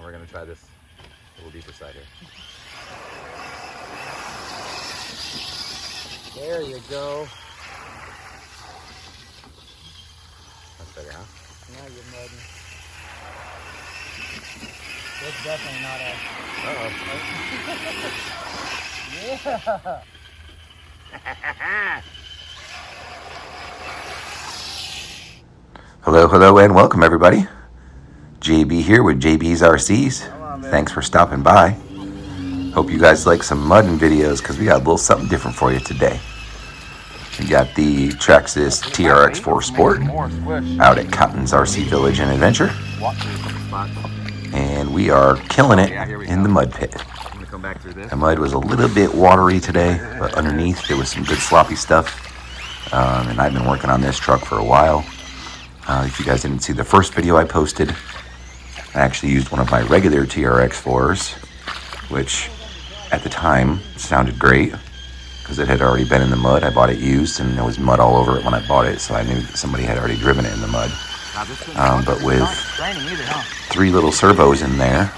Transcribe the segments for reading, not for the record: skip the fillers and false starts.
we're gonna try this a little deeper side here. There you go. That's better, huh? Now you're mudding. That's definitely not a... Uh-oh. Yeah! Hello, and welcome everybody. JB here with JB's RCs. Thanks for stopping by. Hope you guys like some mudding videos because we got a little something different for you today. We got the Traxxas TRX4 Sport out at Cotton's RC Village and Adventure. And we are killing it in the mud pit. The mud was a little bit watery today, but underneath there was some good sloppy stuff. And I've been working on this truck for a while. If you guys didn't see the first video I posted, I actually used one of my regular TRX4s, which at the time sounded great because it had already been in the mud. I bought it used and there was mud all over it when I bought it, so I knew somebody had already driven it in the mud. But with 3 little servos in there,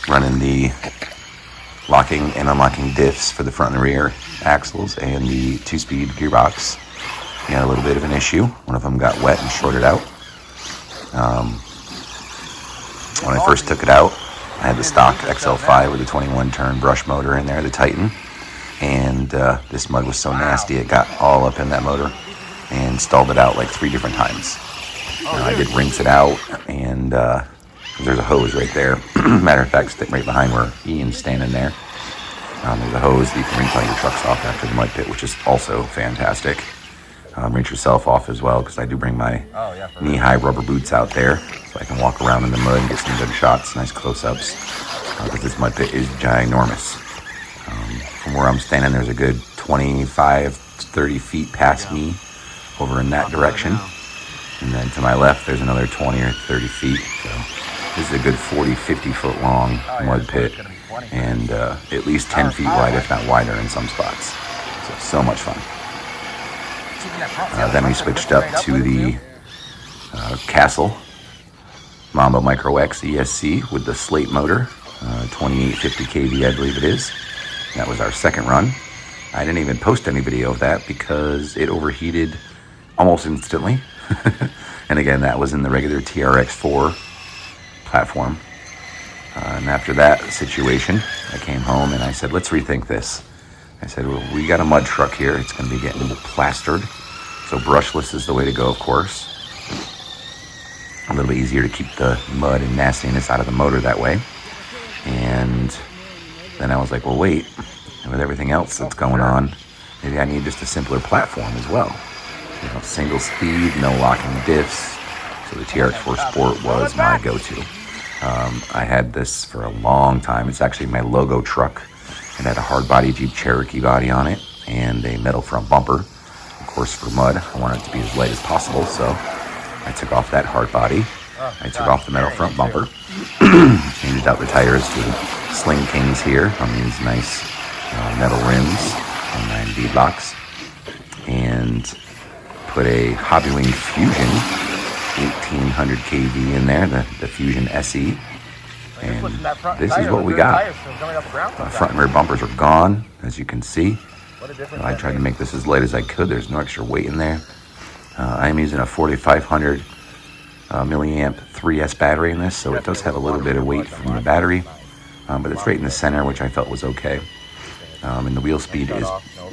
running the locking and unlocking diffs for the front and rear axles and the 2-speed gearbox, we had a little bit of an issue. One of them got wet and shorted out. When I first took it out, I had the stock XL5 with a 21-turn brush motor in there, the Titan. And this mud was so nasty, it got all up in that motor and stalled it out like 3 different times. I did rinse it out, and there's a hose right there. Matter of fact, right behind where Ian's standing there. There's a hose that you can rinse all your trucks off after the mud pit, which is also fantastic. Rinse yourself off as well, because I do bring my knee-high rubber boots out there so I can walk around in the mud and get some good shots, nice close-ups, because this mud pit is ginormous. From where I'm standing, there's a good 25 to 30 feet past me over in that direction, and then to my left there's another 20 or 30 feet. So this is a good 40-50 foot long mud pit, and at least 10 feet wide, if not wider in some spots. So much fun. Then we switched up to the Castle Mamba Micro X ESC with the Slate motor, 2850 kV I believe it is. That was our second run. I didn't even post any video of that because it overheated almost instantly. And again, that was in the regular TRX4 platform. And after that situation, I came home and I said, let's rethink this. I said, well, we got a mud truck here. It's going to be getting plastered. So brushless is the way to go, of course. A little bit easier to keep the mud and nastiness out of the motor that way. And then I was like, well, wait. With everything else that's going on, maybe I need just a simpler platform as well. You know, single speed, no locking diffs. So the TRX4 Sport was my go-to. I had this for a long time. It's actually my logo truck. It had a hard body Jeep Cherokee body on it and a metal front bumper. Of course, for mud, I wanted it to be as light as possible, so I took off that hard body. I took off the metal front bumper, changed out the tires to Sling Kings here on these nice metal rims on 9 bead locks, and put a Hobbywing Fusion 1800 kV in there, the Fusion SE. And this is what we got. Front and rear bumpers are gone, as you can see. I tried to make this as light as I could. There's no extra weight in there. I'm using a 4500 milliamp 3S battery in this, so it does have a little bit of weight from the battery, but it's right in the center, which I felt was okay. And the wheel speed is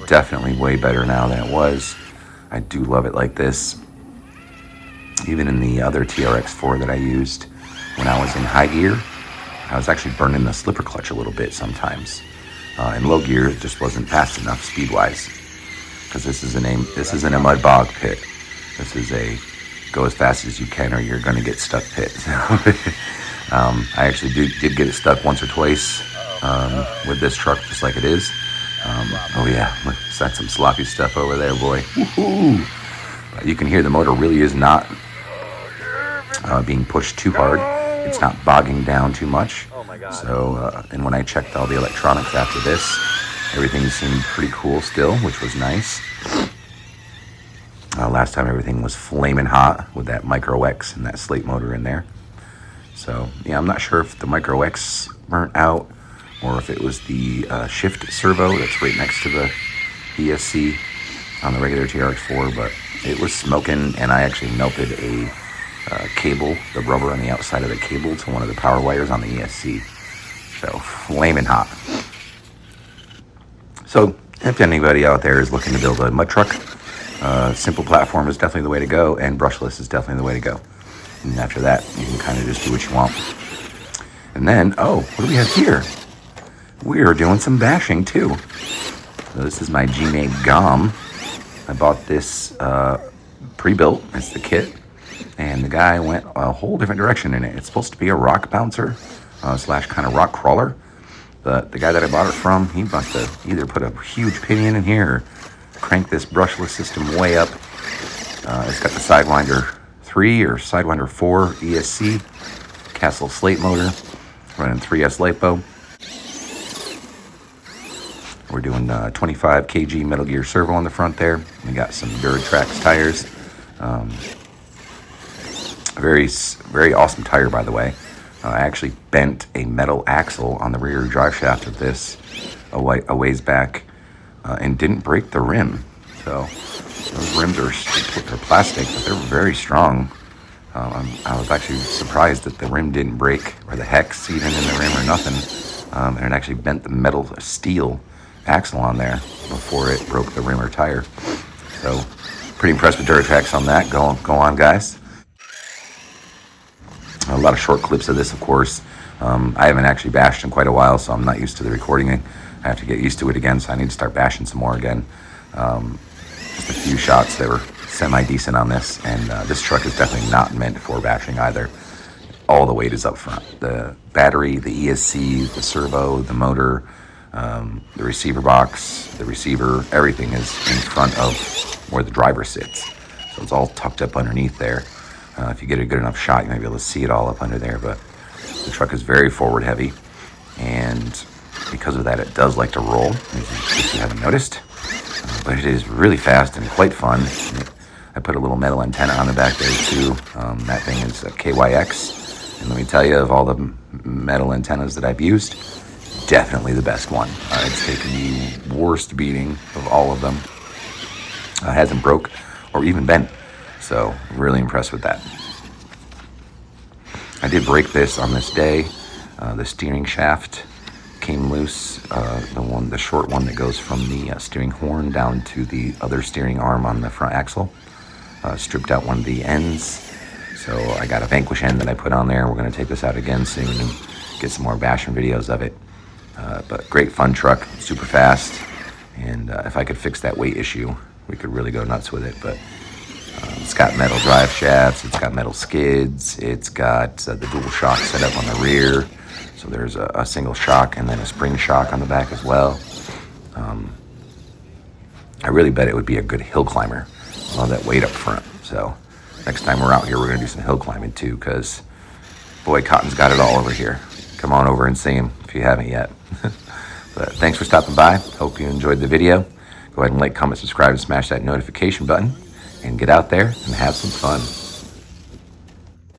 definitely way better now than it was. I do love it like this. Even in the other TRX4 that I used when I was in high gear, I was actually burning the slipper clutch a little bit sometimes. In low gear, it just wasn't fast enough speed-wise, because this isn't a mud bog pit. This is a go as fast as you can or you're going to get stuck pit. I actually did get it stuck once or twice with this truck, just like it is. Oh yeah, that's some sloppy stuff over there, boy. Woo-hoo. You can hear the motor really is not being pushed too hard. It's not bogging down too much. So, and when I checked all the electronics after this, everything seemed pretty cool still, which was nice. Last time everything was flaming hot with that Micro X and that Slate motor in there. So yeah, I'm not sure if the Micro X burnt out or if it was the shift servo that's right next to the ESC on the regular TRX4, but it was smoking, and I actually melted a cable, the rubber on the outside of the cable, to one of the power wires on the ESC. So flaming hot. So if anybody out there is looking to build a mud truck, simple platform is definitely the way to go, and brushless is definitely the way to go. And after that, you can kind of just do what you want. And then, oh, what do we have here? We are doing some bashing too. So this is my GOM. I bought this pre-built. It's the kit. And the guy went a whole different direction in it. It's supposed to be a rock bouncer slash kind of rock crawler. But the guy that I bought it from, he must have either put a huge pinion in here or cranked this brushless system way up. It's got the Sidewinder 3 or Sidewinder 4 ESC, Castle Slate motor, running 3S lipo. We're doing 25 kg Metal Gear servo on the front there. We got some TRX tires. Very awesome tire, by the way. I actually bent a metal axle on the rear drive shaft of this a ways back and didn't break the rim. So those rims they're plastic, but they're very strong. I was actually surprised that the rim didn't break, or the hex even in the rim or nothing. And it actually bent the metal steel axle on there before it broke the rim or tire. So pretty impressed with TRX on that. Go on, guys. A lot of short clips of this, of course. I haven't actually bashed in quite a while, so I'm not used to the recording. I have to get used to it again, so I need to start bashing some more again. Just a few shots that were semi-decent on this, and this truck is definitely not meant for bashing either. All the weight is up front. The battery, the ESC, the servo, the motor, the receiver box, the receiver, everything is in front of where the driver sits. So it's all tucked up underneath there. If you get a good enough shot, you might be able to see it all up under there, but the truck is very forward heavy, and because of that, it does like to roll, if you haven't noticed. But it is really fast and quite fun. I put a little metal antenna on the back there too. That thing is a KYX, and let me tell you, of all the metal antennas that I've used, definitely the best one. It's taken the worst beating of all of them. Hasn't broke or even bent. So really impressed with that. I did break this on this day. The steering shaft came loose. The short one that goes from the steering horn down to the other steering arm on the front axle. Stripped out one of the ends. So I got a Vanquish end that I put on there. We're going to take this out again soon and get some more bashing videos of it. But great fun truck, super fast. And if I could fix that weight issue, we could really go nuts with it. But it's got metal drive shafts, it's got metal skids, it's got the dual shock set up on the rear. So there's a single shock and then a spring shock on the back as well. I really bet it would be a good hill climber. All that weight up front. So next time we're out here, we're going to do some hill climbing too, because boy, Cotton's got it all over here. Come on over and see him if you haven't yet. But thanks for stopping by. Hope you enjoyed the video. Go ahead and like, comment, subscribe, and smash that notification button. And get out there and have some fun.